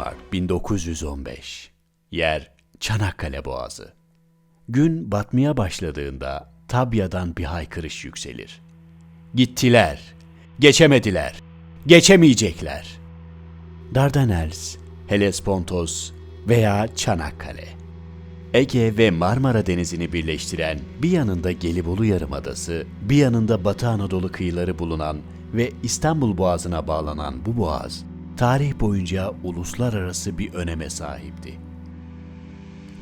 Mart 1915. Yer Çanakkale Boğazı. Gün batmaya başladığında Tabya'dan bir haykırış yükselir. Gittiler, geçemediler, geçemeyecekler. Dardanelles, Helespontos veya Çanakkale. Ege ve Marmara Denizi'ni birleştiren, bir yanında Gelibolu Yarımadası, bir yanında Batı Anadolu kıyıları bulunan ve İstanbul Boğazı'na bağlanan bu boğaz, tarih boyunca uluslararası bir öneme sahipti.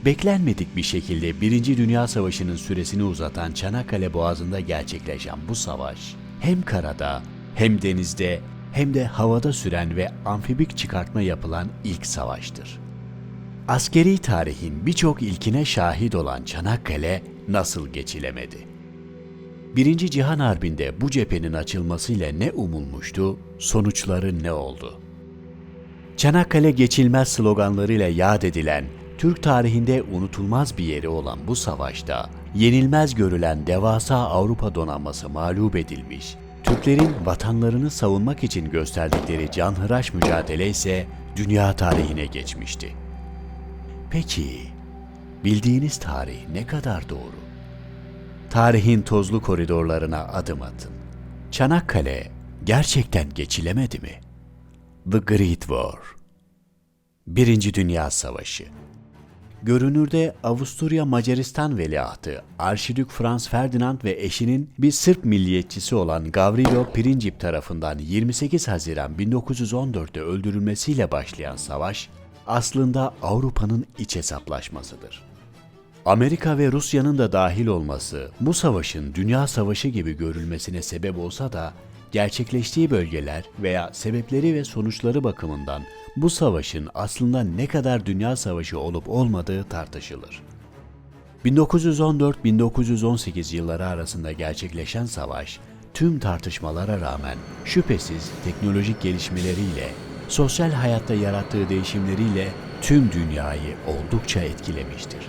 Beklenmedik bir şekilde Birinci Dünya Savaşı'nın süresini uzatan Çanakkale Boğazı'nda gerçekleşen bu savaş, hem karada, hem denizde, hem de havada süren ve amfibik çıkartma yapılan ilk savaştır. Askeri tarihin birçok ilkine şahit olan Çanakkale nasıl geçilemedi? Birinci Cihan Harbi'nde bu cephenin açılmasıyla ne umulmuştu, sonuçları ne oldu? Çanakkale geçilmez sloganlarıyla yad edilen, Türk tarihinde unutulmaz bir yeri olan bu savaşta, yenilmez görülen devasa Avrupa donanması mağlup edilmiş, Türklerin vatanlarını savunmak için gösterdikleri canhıraş mücadele ise dünya tarihine geçmişti. Peki, bildiğiniz tarih ne kadar doğru? Tarihin tozlu koridorlarına adım atın. Çanakkale gerçekten geçilemedi mi? The Great War. Birinci Dünya Savaşı. Görünürde Avusturya Macaristan veliahtı Arşidük Franz Ferdinand ve eşinin bir Sırp milliyetçisi olan Gavrilo Princip tarafından 28 Haziran 1914'te öldürülmesiyle başlayan savaş, aslında Avrupa'nın iç hesaplaşmasıdır. Amerika ve Rusya'nın da dahil olması bu savaşın dünya savaşı gibi görülmesine sebep olsa da gerçekleştiği bölgeler veya sebepleri ve sonuçları bakımından bu savaşın aslında ne kadar dünya savaşı olup olmadığı tartışılır. 1914-1918 yılları arasında gerçekleşen savaş, tüm tartışmalara rağmen şüphesiz teknolojik gelişmeleriyle, sosyal hayatta yarattığı değişimleriyle tüm dünyayı oldukça etkilemiştir.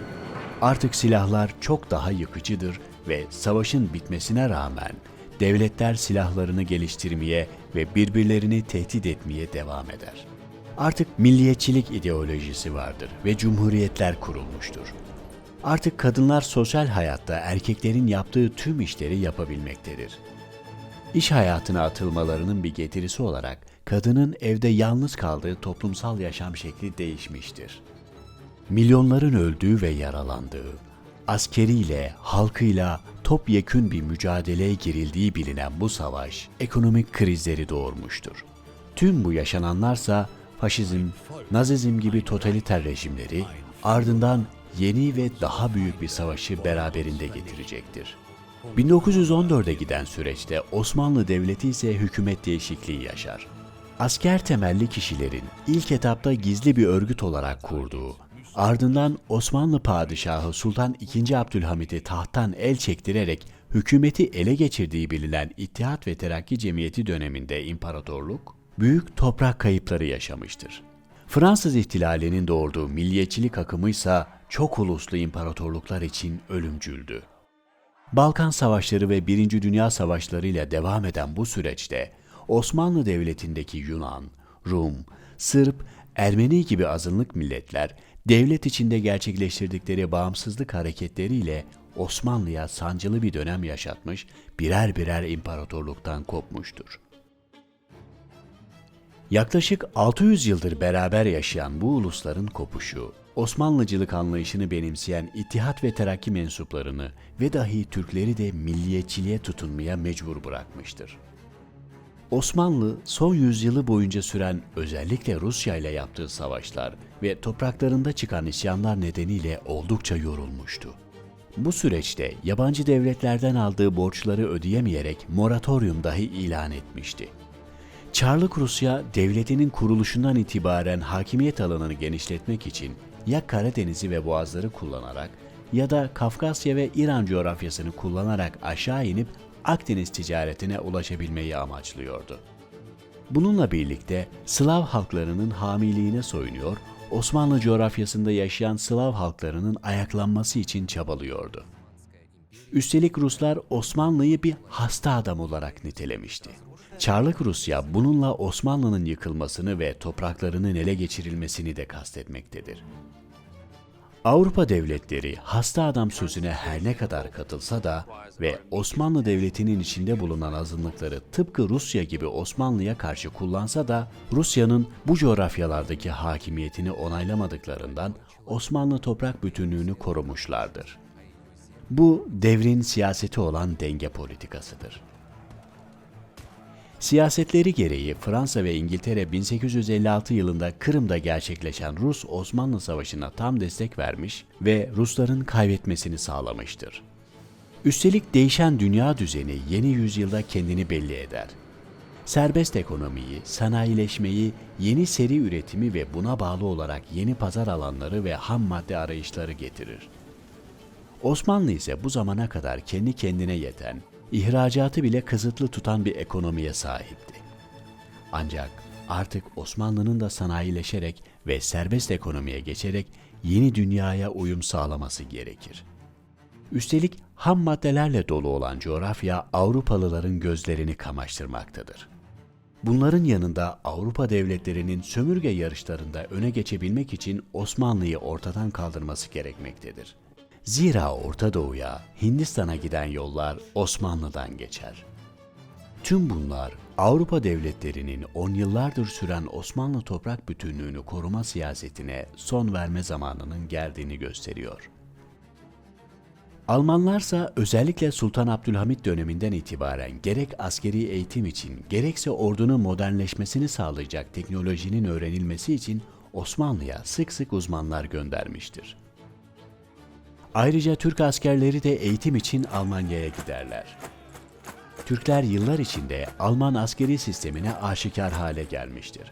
Artık silahlar çok daha yıkıcıdır ve savaşın bitmesine rağmen devletler silahlarını geliştirmeye ve birbirlerini tehdit etmeye devam eder. Artık milliyetçilik ideolojisi vardır ve cumhuriyetler kurulmuştur. Artık kadınlar sosyal hayatta erkeklerin yaptığı tüm işleri yapabilmektedir. İş hayatına atılmalarının bir getirisi olarak kadının evde yalnız kaldığı toplumsal yaşam şekli değişmiştir. Milyonların öldüğü ve yaralandığı, askeriyle, halkıyla topyekün bir mücadeleye girildiği bilinen bu savaş, ekonomik krizleri doğurmuştur. Tüm bu yaşananlarsa faşizm, nazizm gibi totaliter rejimleri, ardından yeni ve daha büyük bir savaşı beraberinde getirecektir. 1914'e giden süreçte Osmanlı Devleti ise hükümet değişikliği yaşar. Asker temelli kişilerin ilk etapta gizli bir örgüt olarak kurduğu, ardından Osmanlı Padişahı Sultan II. Abdülhamit'i tahttan el çektirerek hükümeti ele geçirdiği bilinen İttihat ve Terakki Cemiyeti döneminde imparatorluk, büyük toprak kayıpları yaşamıştır. Fransız ihtilalinin doğurduğu milliyetçilik akımı ise çok uluslu imparatorluklar için ölümcüldü. Balkan Savaşları ve Birinci Dünya Savaşları ile devam eden bu süreçte Osmanlı Devleti'ndeki Yunan, Rum, Sırp, Ermeni gibi azınlık milletler devlet içinde gerçekleştirdikleri bağımsızlık hareketleriyle Osmanlı'ya sancılı bir dönem yaşatmış, birer birer imparatorluktan kopmuştur. Yaklaşık 600 yıldır beraber yaşayan bu ulusların kopuşu, Osmanlıcılık anlayışını benimseyen İttihat ve Terakki mensuplarını ve dahi Türkleri de milliyetçiliğe tutunmaya mecbur bırakmıştır. Osmanlı, son yüzyılı boyunca süren özellikle Rusya ile yaptığı savaşlar ve topraklarında çıkan isyanlar nedeniyle oldukça yorulmuştu. Bu süreçte yabancı devletlerden aldığı borçları ödeyemeyerek moratoryum dahi ilan etmişti. Çarlık Rusya, devletinin kuruluşundan itibaren hakimiyet alanını genişletmek için ya Karadeniz'i ve Boğazları kullanarak ya da Kafkasya ve İran coğrafyasını kullanarak aşağı inip Akdeniz ticaretine ulaşabilmeyi amaçlıyordu. Bununla birlikte Slav halklarının hamiliğine soyunuyor, Osmanlı coğrafyasında yaşayan Slav halklarının ayaklanması için çabalıyordu. Üstelik Ruslar Osmanlı'yı bir hasta adam olarak nitelemişti. Çarlık Rusya bununla Osmanlı'nın yıkılmasını ve topraklarının ele geçirilmesini de kastetmektedir. Avrupa devletleri hasta adam sözüne her ne kadar katılsa da ve Osmanlı Devleti'nin içinde bulunan azınlıkları tıpkı Rusya gibi Osmanlı'ya karşı kullansa da Rusya'nın bu coğrafyalardaki hakimiyetini onaylamadıklarından Osmanlı toprak bütünlüğünü korumuşlardır. Bu devrin siyaseti olan denge politikasıdır. Siyasetleri gereği Fransa ve İngiltere 1856 yılında Kırım'da gerçekleşen Rus-Osmanlı Savaşı'na tam destek vermiş ve Rusların kaybetmesini sağlamıştır. Üstelik değişen dünya düzeni yeni yüzyılda kendini belli eder. Serbest ekonomiyi, sanayileşmeyi, yeni seri üretimi ve buna bağlı olarak yeni pazar alanları ve ham madde arayışları getirir. Osmanlı ise bu zamana kadar kendi kendine yeten, ihracatı bile kısıtlı tutan bir ekonomiye sahipti. Ancak artık Osmanlı'nın da sanayileşerek ve serbest ekonomiye geçerek yeni dünyaya uyum sağlaması gerekir. Üstelik ham maddelerle dolu olan coğrafya Avrupalıların gözlerini kamaştırmaktadır. Bunların yanında Avrupa devletlerinin sömürge yarışlarında öne geçebilmek için Osmanlı'yı ortadan kaldırması gerekmektedir. Zira Orta Doğu'ya, Hindistan'a giden yollar Osmanlı'dan geçer. Tüm bunlar Avrupa devletlerinin 10 yıllardır süren Osmanlı toprak bütünlüğünü koruma siyasetine son verme zamanının geldiğini gösteriyor. Almanlarsa özellikle Sultan Abdülhamit döneminden itibaren gerek askeri eğitim için gerekse ordunun modernleşmesini sağlayacak teknolojinin öğrenilmesi için Osmanlı'ya sık sık uzmanlar göndermiştir. Ayrıca Türk askerleri de eğitim için Almanya'ya giderler. Türkler yıllar içinde Alman askeri sistemine aşikar hale gelmiştir.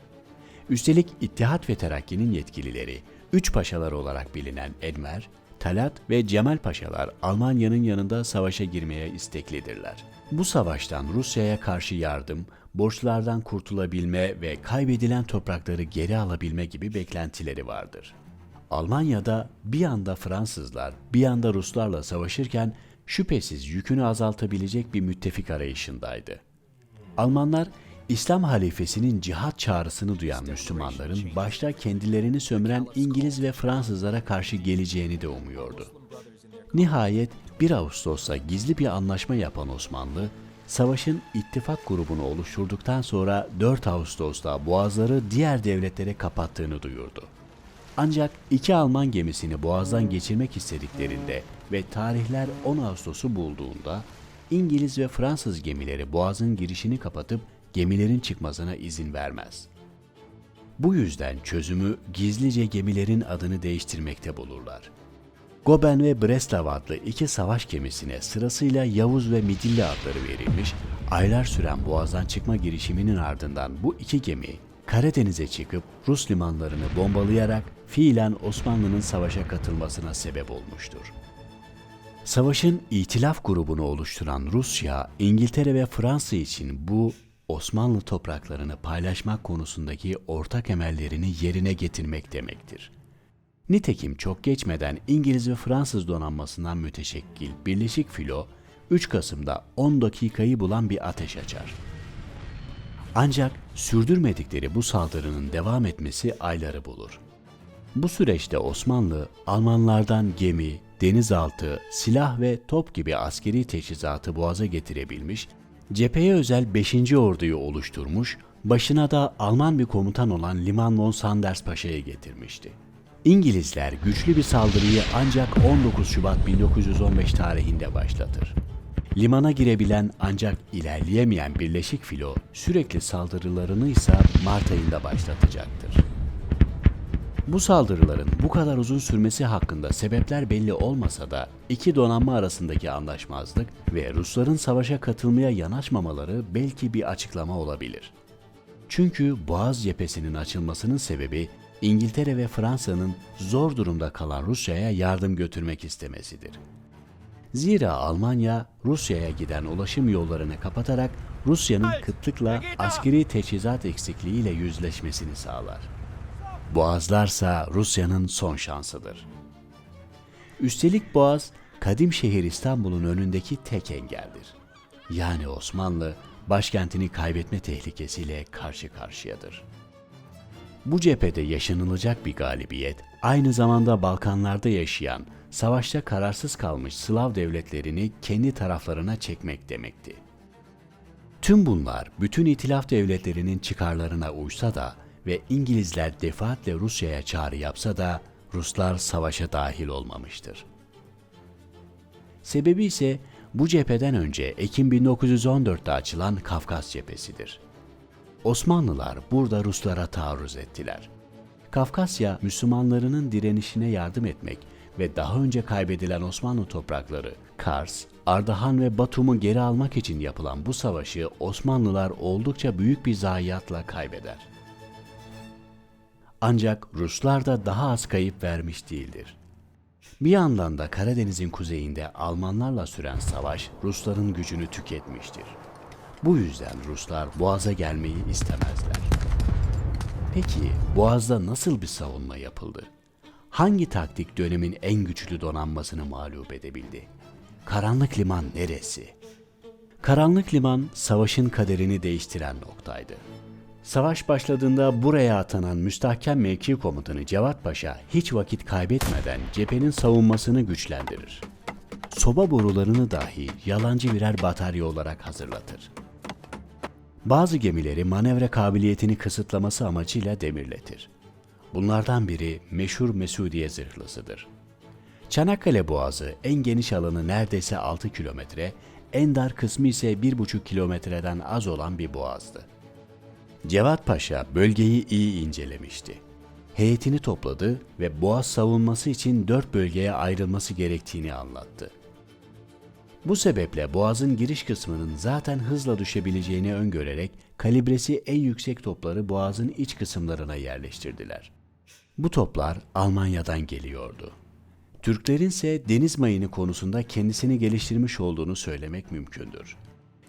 Üstelik İttihat ve Terakki'nin yetkilileri, üç paşalar olarak bilinen Enver, Talat ve Cemal Paşalar Almanya'nın yanında savaşa girmeye isteklidirler. Bu savaştan Rusya'ya karşı yardım, borçlardan kurtulabilme ve kaybedilen toprakları geri alabilme gibi beklentileri vardır. Almanya'da bir yanda Fransızlar, bir yanda Ruslarla savaşırken şüphesiz yükünü azaltabilecek bir müttefik arayışındaydı. Almanlar, İslam halifesinin cihat çağrısını duyan Müslümanların başta kendilerini sömüren İngiliz ve Fransızlara karşı geleceğini de umuyordu. Nihayet 1 Ağustos'ta gizli bir anlaşma yapan Osmanlı, savaşın ittifak grubunu oluşturduktan sonra 4 Ağustos'ta boğazları diğer devletlere kapattığını duyurdu. Ancak 2 Alman gemisini boğazdan geçirmek istediklerinde ve tarihler 10 Ağustos'u bulduğunda İngiliz ve Fransız gemileri boğazın girişini kapatıp gemilerin çıkmasına izin vermez. Bu yüzden çözümü gizlice gemilerin adını değiştirmekte bulurlar. Goben ve Breslav adlı 2 savaş gemisine sırasıyla Yavuz ve Midilli adları verilmiş, aylar süren boğazdan çıkma girişiminin ardından bu 2 gemi Karadeniz'e çıkıp Rus limanlarını bombalayarak fiilen Osmanlı'nın savaşa katılmasına sebep olmuştur. Savaşın itilaf grubunu oluşturan Rusya, İngiltere ve Fransa için bu Osmanlı topraklarını paylaşmak konusundaki ortak emellerini yerine getirmek demektir. Nitekim çok geçmeden İngiliz ve Fransız donanmasından müteşekkil Birleşik Filo, 3 Kasım'da 10 dakikayı bulan bir ateş açar. Ancak sürdürmedikleri bu saldırının devam etmesi ayları bulur. Bu süreçte Osmanlı, Almanlardan gemi, denizaltı, silah ve top gibi askeri teçhizatı boğaza getirebilmiş, cepheye özel 5. orduyu oluşturmuş, başına da Alman bir komutan olan Liman von Sanders Paşa'yı getirmişti. İngilizler güçlü bir saldırıyı ancak 19 Şubat 1915 tarihinde başlatır. Limana girebilen ancak ilerleyemeyen Birleşik Filo sürekli saldırılarını ise Mart ayında başlatacaktır. Bu saldırıların bu kadar uzun sürmesi hakkında sebepler belli olmasa da iki donanma arasındaki anlaşmazlık ve Rusların savaşa katılmaya yanaşmamaları belki bir açıklama olabilir. Çünkü Boğaz cephesinin açılmasının sebebi İngiltere ve Fransa'nın zor durumda kalan Rusya'ya yardım götürmek istemesidir. Zira Almanya, Rusya'ya giden ulaşım yollarını kapatarak Rusya'nın kıtlıkla askeri teçhizat eksikliğiyle yüzleşmesini sağlar. Boğazlarsa Rusya'nın son şansıdır. Üstelik Boğaz, kadim şehir İstanbul'un önündeki tek engeldir. Yani Osmanlı, başkentini kaybetme tehlikesiyle karşı karşıyadır. Bu cephede yaşanılacak bir galibiyet, aynı zamanda Balkanlarda yaşayan, savaşta kararsız kalmış Slav devletlerini kendi taraflarına çekmek demekti. Tüm bunlar bütün itilaf devletlerinin çıkarlarına uysa da ve İngilizler defaatle Rusya'ya çağrı yapsa da Ruslar savaşa dahil olmamıştır. Sebebi ise bu cepheden önce Ekim 1914'te açılan Kafkas cephesidir. Osmanlılar burada Ruslara taarruz ettiler. Kafkasya, Müslümanlarının direnişine yardım etmek ve daha önce kaybedilen Osmanlı toprakları, Kars, Ardahan ve Batum'u geri almak için yapılan bu savaşı Osmanlılar oldukça büyük bir zayiatla kaybeder. Ancak Ruslar da daha az kayıp vermiş değildir. Bir yandan da Karadeniz'in kuzeyinde Almanlarla süren savaş Rusların gücünü tüketmiştir. Bu yüzden Ruslar Boğaz'a gelmeyi istemezler. Peki Boğaz'da nasıl bir savunma yapıldı? Hangi taktik dönemin en güçlü donanmasını mağlup edebildi? Karanlık Liman neresi? Karanlık Liman savaşın kaderini değiştiren noktaydı. Savaş başladığında buraya atanan müstahkem mevki komutanı Cevat Paşa hiç vakit kaybetmeden cephenin savunmasını güçlendirir. Soba borularını dahi yalancı birer batarya olarak hazırlatır. Bazı gemileri manevra kabiliyetini kısıtlaması amacıyla demirletir. Bunlardan biri meşhur Mesudiye zırhlısıdır. Çanakkale Boğazı en geniş alanı neredeyse 6 kilometre, en dar kısmı ise 1,5 kilometreden az olan bir boğazdı. Cevat Paşa bölgeyi iyi incelemişti. Heyetini topladı ve boğaz savunması için 4 bölgeye ayrılması gerektiğini anlattı. Bu sebeple boğazın giriş kısmının zaten hızla düşebileceğini öngörerek kalibresi en yüksek topları boğazın iç kısımlarına yerleştirdiler. Bu toplar Almanya'dan geliyordu. Türklerin ise deniz mayını konusunda kendisini geliştirmiş olduğunu söylemek mümkündür.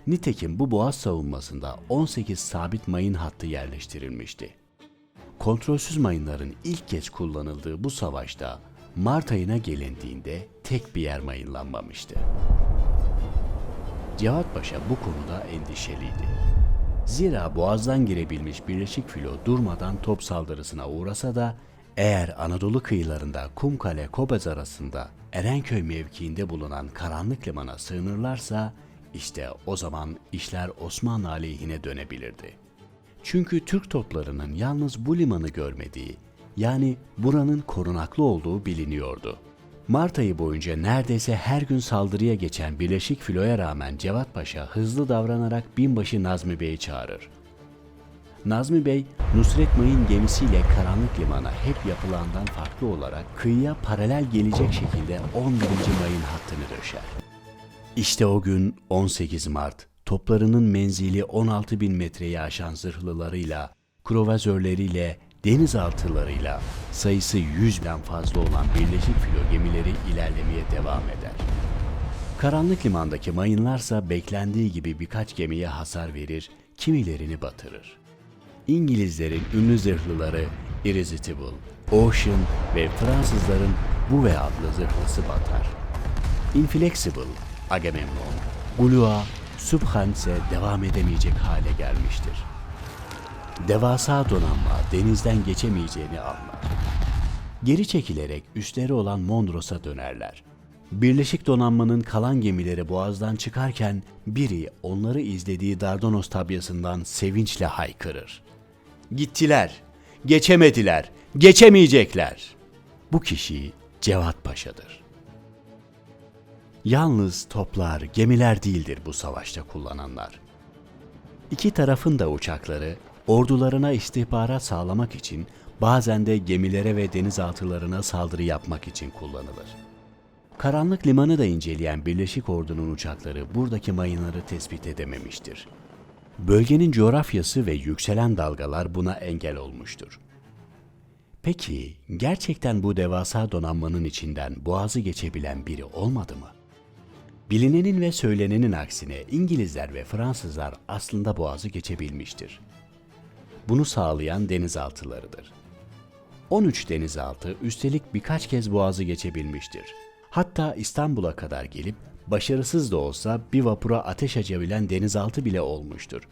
Nitekim bu boğaz savunmasında 18 sabit mayın hattı yerleştirilmişti. Kontrolsüz mayınların ilk kez kullanıldığı bu savaşta Mart ayına gelindiğinde tek bir yer mayınlanmamıştı. Cevat Paşa bu konuda endişeliydi. Zira boğazdan girebilmiş Birleşik Filo durmadan top saldırısına uğrasa da eğer Anadolu kıyılarında Kumkale-Kobez arasında Erenköy mevkiinde bulunan Karanlık Liman'a sığınırlarsa işte o zaman işler Osmanlı aleyhine dönebilirdi. Çünkü Türk toplarının yalnız bu limanı görmediği, yani buranın korunaklı olduğu biliniyordu. Mart ayı boyunca neredeyse her gün saldırıya geçen Birleşik Filo'ya rağmen Cevat Paşa hızlı davranarak binbaşı Nazmi Bey'i çağırır. Nazmi Bey, Nusret Mayın gemisiyle Karanlık Liman'a hep yapılandan farklı olarak kıyıya paralel gelecek şekilde 11. mayın hattını döşer. İşte o gün 18 Mart, toplarının menzili 16.000 metreyi aşan zırhlılarıyla, kruvazörleriyle, denizaltılarıyla sayısı 100'den fazla olan Birleşik Filo gemileri ilerlemeye devam eder. Karanlık Liman'daki mayınlarsa beklendiği gibi birkaç gemiye hasar verir, kimilerini batırır. İngilizlerin ünlü zırhlıları Irresistible, Ocean ve Fransızların Bouvet adlı zırhlısı batar. Inflexible, Agamemnon, Gulua, Subhan ise devam edemeyecek hale gelmiştir. Devasa donanma denizden geçemeyeceğini anlar. Geri çekilerek üsleri olan Mondros'a dönerler. Birleşik donanmanın kalan gemileri boğazdan çıkarken biri onları izlediği Dardanos tabyasından sevinçle haykırır. Gittiler, geçemediler, geçemeyecekler. Bu kişi Cevat Paşa'dır. Yalnız toplar, gemiler değildir bu savaşta kullananlar. İki tarafın da uçakları, ordularına istihbarat sağlamak için bazen de gemilere ve denizaltılarına saldırı yapmak için kullanılır. Karanlık Limanı da inceleyen Birleşik Ordu'nun uçakları buradaki mayınları tespit edememiştir. Bölgenin coğrafyası ve yükselen dalgalar buna engel olmuştur. Peki gerçekten bu devasa donanmanın içinden boğazı geçebilen biri olmadı mı? Bilinenin ve söylenenin aksine İngilizler ve Fransızlar aslında boğazı geçebilmiştir. Bunu sağlayan denizaltılarıdır. 13 denizaltı üstelik birkaç kez boğazı geçebilmiştir. Hatta İstanbul'a kadar gelip Başarısız da olsa bir vapura ateş açabilen denizaltı bile olmuştur.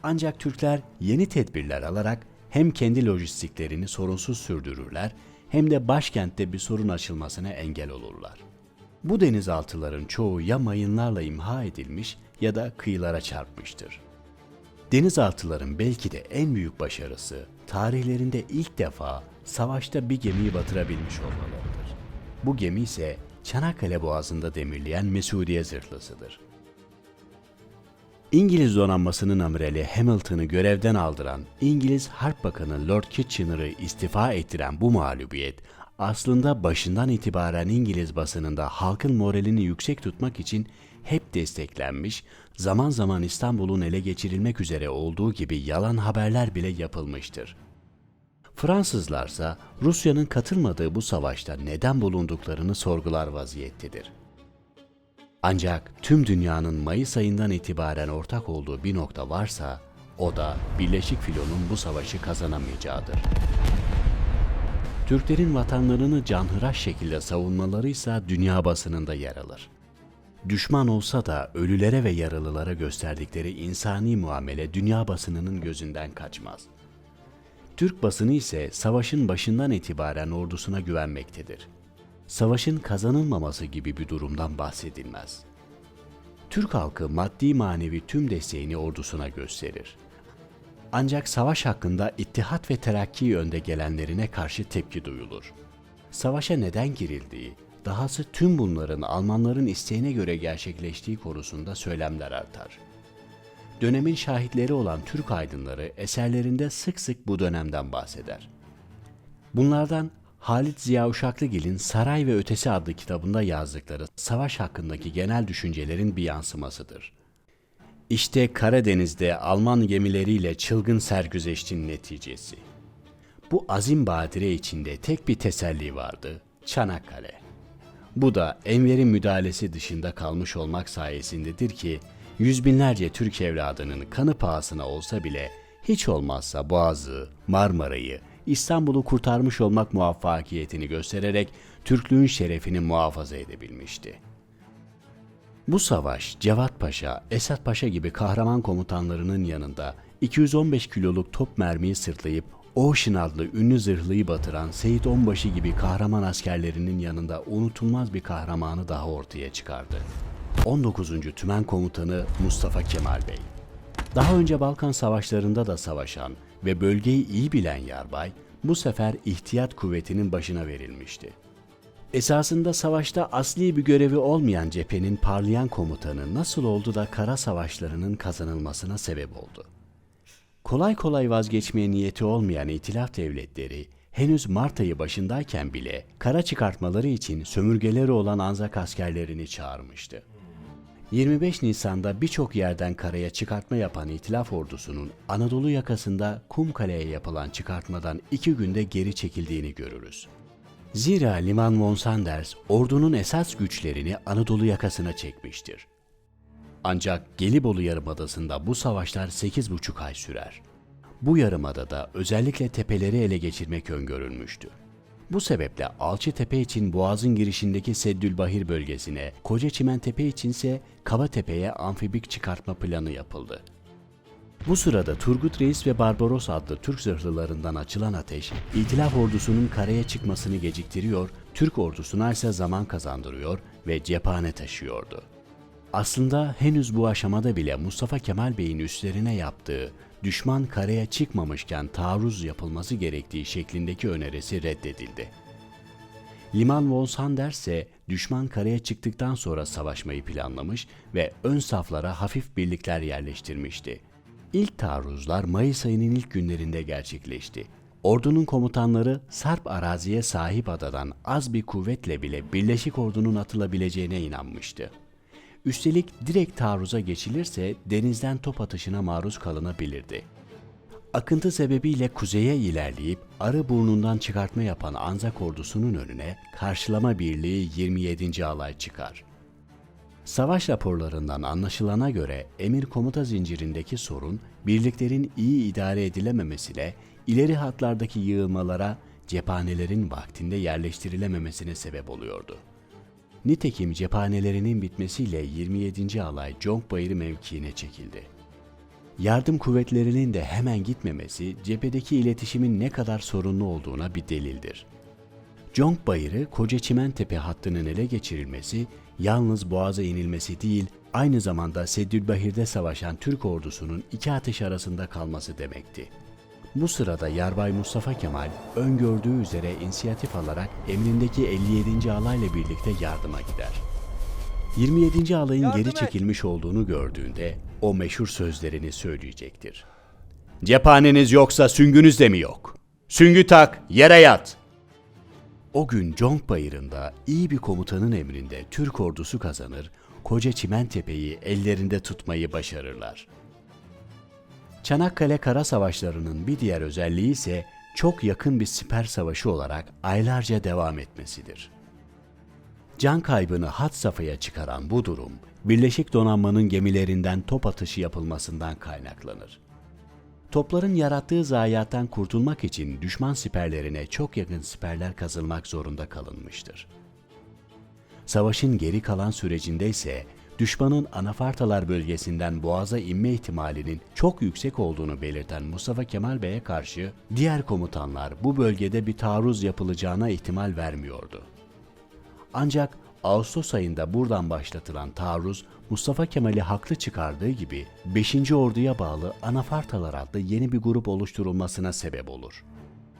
Ancak Türkler yeni tedbirler alarak hem kendi lojistiklerini sorunsuz sürdürürler hem de başkentte bir sorun açılmasına engel olurlar. Bu denizaltıların çoğu ya mayınlarla imha edilmiş ya da kıyılara çarpmıştır. Denizaltıların belki de en büyük başarısı, tarihlerinde ilk defa savaşta bir gemiyi batırabilmiş olmalarıdır. Bu gemi ise Çanakkale Boğazı'nda demirleyen Mesudiye zırhlısıdır. İngiliz donanmasının amirali Hamilton'ı görevden aldıran İngiliz Harp Bakanı Lord Kitchener'ı istifa ettiren bu mağlubiyet, aslında başından itibaren İngiliz basınında halkın moralini yüksek tutmak için hep desteklenmiş, zaman zaman İstanbul'un ele geçirilmek üzere olduğu gibi yalan haberler bile yapılmıştır. Fransızlarsa Rusya'nın katılmadığı bu savaşta neden bulunduklarını sorgular vaziyettedir. Ancak tüm dünyanın Mayıs ayından itibaren ortak olduğu bir nokta varsa, o da Birleşik Filo'nun bu savaşı kazanamayacağıdır. Türklerin vatanlarını canhıraş şekilde savunmaları ise dünya basınında yer alır. Düşman olsa da ölülere ve yaralılara gösterdikleri insani muamele dünya basınının gözünden kaçmaz. Türk basını ise savaşın başından itibaren ordusuna güvenmektedir. Savaşın kazanılmaması gibi bir durumdan bahsedilmez. Türk halkı maddi manevi tüm desteğini ordusuna gösterir. Ancak savaş hakkında İttihat ve Terakki önde gelenlerine karşı tepki duyulur. Savaşa neden girildiği, dahası tüm bunların Almanların isteğine göre gerçekleştiği konusunda söylemler artar. Dönemin şahitleri olan Türk aydınları eserlerinde sık sık bu dönemden bahseder. Bunlardan Halit Ziya Uşaklıgil'in Saray ve Ötesi adlı kitabında yazdıkları savaş hakkındaki genel düşüncelerin bir yansımasıdır. İşte Karadeniz'de Alman gemileriyle çılgın sergüzeştin neticesi. Bu azim badire içinde tek bir teselli vardı, Çanakkale. Bu da Enver'in müdahalesi dışında kalmış olmak sayesindedir ki, yüz binlerce Türk evladının kanı pahasına olsa bile hiç olmazsa Boğaz'ı, Marmara'yı, İstanbul'u kurtarmış olmak muvaffakiyetini göstererek Türklüğün şerefini muhafaza edebilmişti. Bu savaş Cevat Paşa, Esat Paşa gibi kahraman komutanlarının yanında 215 kiloluk top mermiyi sırtlayıp Ocean adlı ünlü zırhlıyı batıran Seyit Onbaşı gibi kahraman askerlerinin yanında unutulmaz bir kahramanı daha ortaya çıkardı. 19. Tümen Komutanı Mustafa Kemal Bey. Daha önce Balkan Savaşlarında da savaşan ve bölgeyi iyi bilen yarbay, bu sefer ihtiyat kuvvetinin başına verilmişti. Esasında savaşta asli bir görevi olmayan cephenin parlayan komutanı nasıl oldu da kara savaşlarının kazanılmasına sebep oldu? Kolay kolay vazgeçmeye niyeti olmayan İtilaf devletleri, henüz Mart ayı başındayken bile kara çıkartmaları için sömürgeleri olan Anzak askerlerini çağırmıştı. 25 Nisan'da birçok yerden karaya çıkartma yapan İtilaf ordusunun Anadolu yakasında Kumkale'ye yapılan çıkartmadan 2 günde geri çekildiğini görürüz. Zira Liman von Sanders ordunun esas güçlerini Anadolu yakasına çekmiştir. Ancak Gelibolu Yarımadası'nda bu savaşlar 8,5 ay sürer. Bu yarımadada özellikle tepeleri ele geçirmek öngörülmüştü. Bu sebeple Alçıtepe için Boğaz'ın girişindeki Seddülbahir bölgesine, Kocaçimentepe içinse Kabatepe'ye amfibik çıkartma planı yapıldı. Bu sırada Turgut Reis ve Barbaros adlı Türk zırhlılarından açılan ateş, İtilaf ordusunun karaya çıkmasını geciktiriyor, Türk ordusuna ise zaman kazandırıyor ve cephane taşıyordu. Aslında henüz bu aşamada bile Mustafa Kemal Bey'in üstlerine yaptığı, düşman karaya çıkmamışken taarruz yapılması gerektiği şeklindeki önerisi reddedildi. Liman von Sanders ise düşman karaya çıktıktan sonra savaşmayı planlamış ve ön saflara hafif birlikler yerleştirmişti. İlk taarruzlar Mayıs ayının ilk günlerinde gerçekleşti. Ordunun komutanları Sarp araziye sahip adadan az bir kuvvetle bile Birleşik Ordu'nun atılabileceğine inanmıştı. Üstelik direkt taarruza geçilirse denizden top atışına maruz kalınabilirdi. Akıntı sebebiyle kuzeye ilerleyip Arıburnu'ndan çıkartma yapan Anzak ordusunun önüne karşılama birliği 27. alay çıkar. Savaş raporlarından anlaşılana göre emir komuta zincirindeki sorun birliklerin iyi idare edilememesiyle ileri hatlardaki yığılmalara cephanelerin vaktinde yerleştirilememesine sebep oluyordu. Nitekim cephanelerinin bitmesiyle 27. Alay Conk-Bayırı mevkiine çekildi. Yardım kuvvetlerinin de hemen gitmemesi cephedeki iletişimin ne kadar sorunlu olduğuna bir delildir. Conk-Bayırı Kocaçimentepe hattının ele geçirilmesi yalnız Boğaz'a inilmesi değil, aynı zamanda Seddülbahir'de savaşan Türk ordusunun iki ateş arasında kalması demekti. Bu sırada Yarbay Mustafa Kemal öngördüğü üzere inisiyatif alarak emrindeki 57. alayla birlikte yardıma gider. 27. alayın geri çekilmiş olduğunu gördüğünde o meşhur sözlerini söyleyecektir. "Cephaneniz yoksa süngünüz de mi yok? Süngü tak, yere yat!" O gün Conk-Bayırı'nda iyi bir komutanın emrinde Türk ordusu kazanır, Kocaçimentepe'yi ellerinde tutmayı başarırlar. Çanakkale Kara Savaşları'nın bir diğer özelliği ise çok yakın bir siper savaşı olarak aylarca devam etmesidir. Can kaybını had safhaya çıkaran bu durum, Birleşik Donanma'nın gemilerinden top atışı yapılmasından kaynaklanır. Topların yarattığı zayiattan kurtulmak için düşman siperlerine çok yakın siperler kazılmak zorunda kalınmıştır. Savaşın geri kalan sürecinde ise düşmanın Anafartalar bölgesinden Boğaz'a inme ihtimalinin çok yüksek olduğunu belirten Mustafa Kemal Bey'e karşı diğer komutanlar bu bölgede bir taarruz yapılacağına ihtimal vermiyordu. Ancak Ağustos ayında buradan başlatılan taarruz Mustafa Kemal'i haklı çıkardığı gibi 5. Ordu'ya bağlı Anafartalar adlı yeni bir grup oluşturulmasına sebep olur.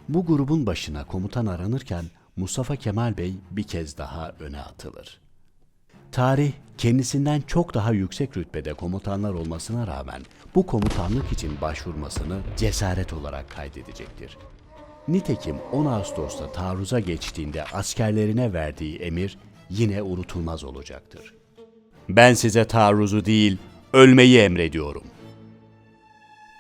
Bu grubun başına komutan aranırken Mustafa Kemal Bey bir kez daha öne atılır. Tarih, kendisinden çok daha yüksek rütbede komutanlar olmasına rağmen bu komutanlık için başvurmasını cesaret olarak kaydedecektir. Nitekim 10 Ağustos'ta taarruza geçtiğinde askerlerine verdiği emir yine unutulmaz olacaktır. "Ben size taarruzu değil, ölmeyi emrediyorum."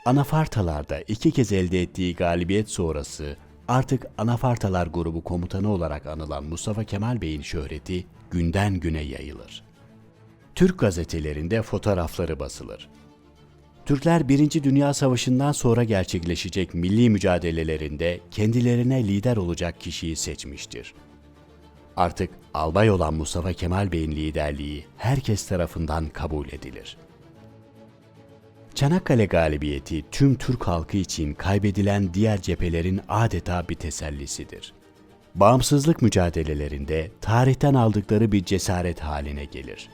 Anafartalar'da 2 kez elde ettiği galibiyet sonrası artık Anafartalar grubu komutanı olarak anılan Mustafa Kemal Bey'in şöhreti günden güne yayılır. Türk gazetelerinde fotoğrafları basılır. Türkler 1. Dünya Savaşı'ndan sonra gerçekleşecek milli mücadelelerinde kendilerine lider olacak kişiyi seçmiştir. Artık albay olan Mustafa Kemal Bey'in liderliği herkes tarafından kabul edilir. Çanakkale galibiyeti tüm Türk halkı için kaybedilen diğer cephelerin adeta bir tesellisidir. Bağımsızlık mücadelelerinde tarihten aldıkları bir cesaret haline gelir.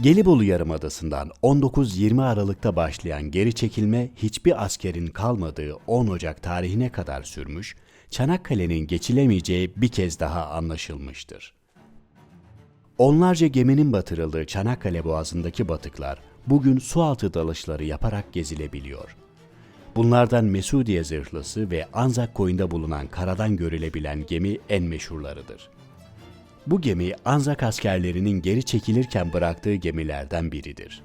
Gelibolu Yarımadası'ndan 19-20 Aralık'ta başlayan geri çekilme hiçbir askerin kalmadığı 10 Ocak tarihine kadar sürmüş, Çanakkale'nin geçilemeyeceği bir kez daha anlaşılmıştır. Onlarca geminin batırıldığı Çanakkale Boğazı'ndaki batıklar bugün sualtı dalışları yaparak gezilebiliyor. Bunlardan Mesudiye zırhlısı ve Anzak Koyu'nda bulunan karadan görülebilen gemi en meşhurlarıdır. Bu gemi Anzak askerlerinin geri çekilirken bıraktığı gemilerden biridir.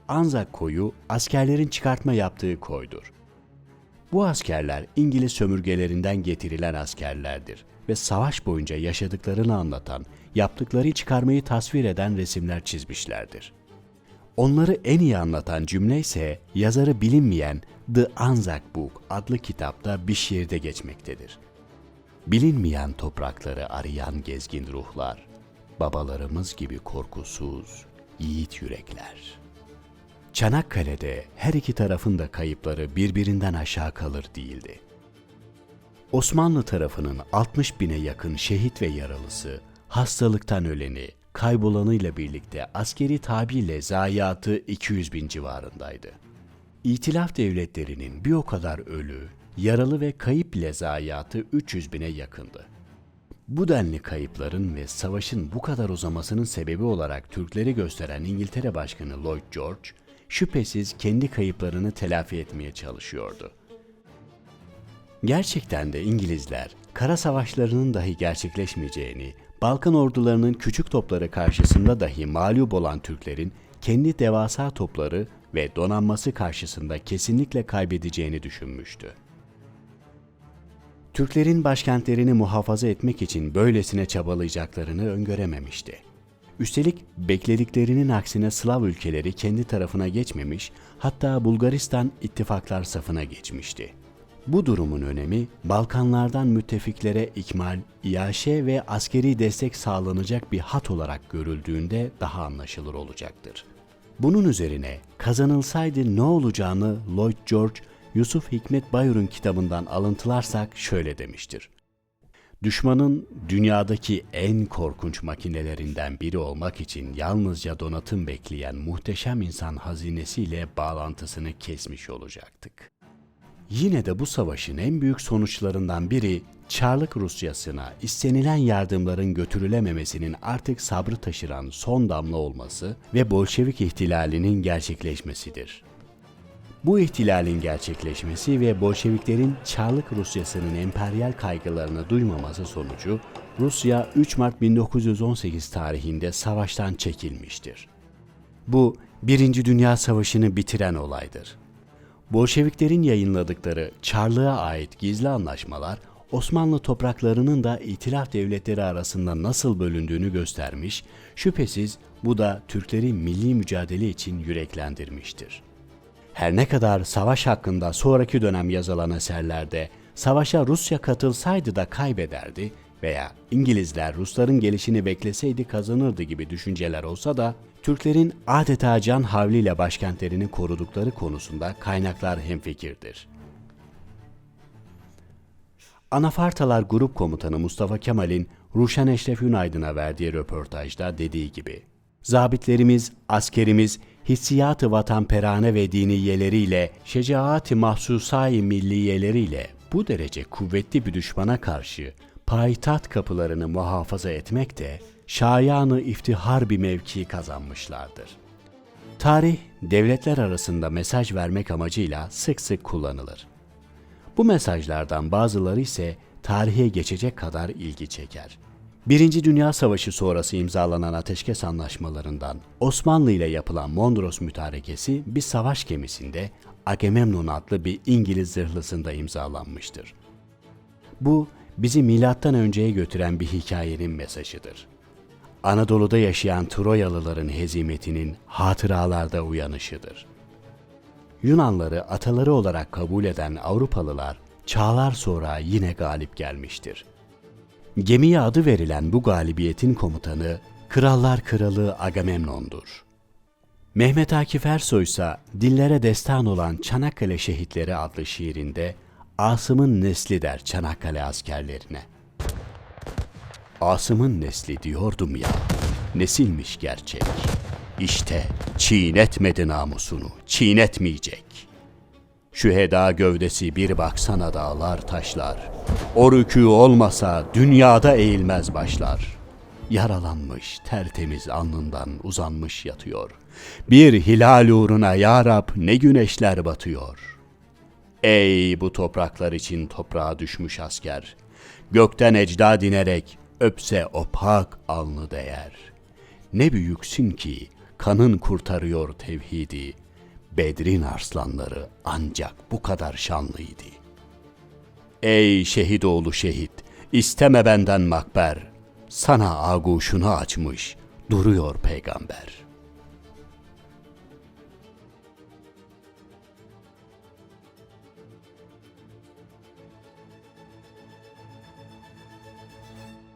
Anzak Koyu, askerlerin çıkartma yaptığı koydur. Bu askerler İngiliz sömürgelerinden getirilen askerlerdir ve savaş boyunca yaşadıklarını anlatan, yaptıkları çıkarmayı tasvir eden resimler çizmişlerdir. Onları en iyi anlatan cümle ise yazarı bilinmeyen The Anzac Book adlı kitapta bir şiirde geçmektedir. Bilinmeyen toprakları arayan gezgin ruhlar, babalarımız gibi korkusuz, yiğit yürekler. Çanakkale'de her iki tarafın da kayıpları birbirinden aşağı kalır değildi. Osmanlı tarafının 60 bine yakın şehit ve yaralısı, hastalıktan öleni, kaybolanıyla birlikte askeri tabirle zayiatı 200 bin civarındaydı. İtilaf devletlerinin bir o kadar ölü, yaralı ve kayıp ile zayiatı 300 bine yakındı. Bu denli kayıpların ve savaşın bu kadar uzamasının sebebi olarak Türkleri gösteren İngiltere Başkanı Lloyd George, şüphesiz kendi kayıplarını telafi etmeye çalışıyordu. Gerçekten de İngilizler, kara savaşlarının dahi gerçekleşmeyeceğini, Balkan ordularının küçük topları karşısında dahi mağlup olan Türklerin kendi devasa topları ve donanması karşısında kesinlikle kaybedeceğini düşünmüştü. Türklerin başkentlerini muhafaza etmek için böylesine çabalayacaklarını öngörememişti. Üstelik beklediklerinin aksine Slav ülkeleri kendi tarafına geçmemiş, hatta Bulgaristan ittifaklar safına geçmişti. Bu durumun önemi, Balkanlardan müttefiklere ikmal, iaşe ve askeri destek sağlanacak bir hat olarak görüldüğünde daha anlaşılır olacaktır. Bunun üzerine kazanılsaydı ne olacağını Lloyd George, Yusuf Hikmet Bayur'un kitabından alıntılarsak şöyle demiştir. Düşmanın dünyadaki en korkunç makinelerinden biri olmak için yalnızca donatım bekleyen muhteşem insan hazinesiyle bağlantısını kesmiş olacaktık. Yine de bu savaşın en büyük sonuçlarından biri, Çarlık Rusyası'na istenilen yardımların götürülememesinin artık sabrı taşıran son damla olması ve Bolşevik ihtilalinin gerçekleşmesidir. Bu ihtilalin gerçekleşmesi ve Bolşeviklerin Çarlık Rusyası'nın emperyal kaygılarını duymaması sonucu Rusya 3 Mart 1918 tarihinde savaştan çekilmiştir. Bu, Birinci Dünya Savaşı'nı bitiren olaydır. Bolşeviklerin yayınladıkları Çarlık'a ait gizli anlaşmalar, Osmanlı topraklarının da İtilaf devletleri arasında nasıl bölündüğünü göstermiş, şüphesiz bu da Türkleri milli mücadele için yüreklendirmiştir. Her ne kadar savaş hakkında sonraki dönem yazılan eserlerde savaşa Rusya katılsaydı da kaybederdi veya İngilizler Rusların gelişini bekleseydi kazanırdı gibi düşünceler olsa da Türklerin adeta can havliyle başkentlerini korudukları konusunda kaynaklar hemfikirdir. Anafartalar Grup Komutanı Mustafa Kemal'in Ruşen Eşref Günaydın'a verdiği röportajda dediği gibi, "Zabitlerimiz, askerimiz, hissiyat-ı vatanperane ve diniyeleriyle, şecaat-i mahsusay milliyeleriyle bu derece kuvvetli bir düşmana karşı payitaht kapılarını muhafaza etmekte, şayanı iftihar bir mevki kazanmışlardır." Tarih, devletler arasında mesaj vermek amacıyla sık sık kullanılır. Bu mesajlardan bazıları ise tarihe geçecek kadar ilgi çeker. Birinci Dünya Savaşı sonrası imzalanan ateşkes anlaşmalarından Osmanlı ile yapılan Mondros Mütarekesi bir savaş gemisinde Agamemnon adlı bir İngiliz zırhlısında imzalanmıştır. Bu, bizi milattan önceye götüren bir hikayenin mesajıdır. Anadolu'da yaşayan Troyalıların hezimetinin hatıralarda uyanışıdır. Yunanları ataları olarak kabul eden Avrupalılar çağlar sonra yine galip gelmiştir. Gemiye adı verilen bu galibiyetin komutanı Krallar Kralı Agamemnon'dur. Mehmet Akif Ersoy ise dillere destan olan Çanakkale Şehitleri adlı şiirinde Asım'ın nesli der Çanakkale askerlerine. Asım'ın nesli diyordum ya, nesilmiş gerçek. İşte çiğnetmedi namusunu, çiğnetmeyecek. Şüheda gövdesi bir baksana dağlar taşlar. O rükû olmasa dünyada eğilmez başlar. Yaralanmış tertemiz alnından uzanmış yatıyor. Bir hilal uğruna ya Rab ne güneşler batıyor. Ey bu topraklar için toprağa düşmüş asker. Gökten ecda dinerek öpse opak alnı değer. Ne büyüksün ki kanın kurtarıyor tevhidi. Bedrin arslanları ancak bu kadar şanlıydı. Ey şehit oğlu şehit, isteme benden makber. Sana aguşunu açmış duruyor peygamber.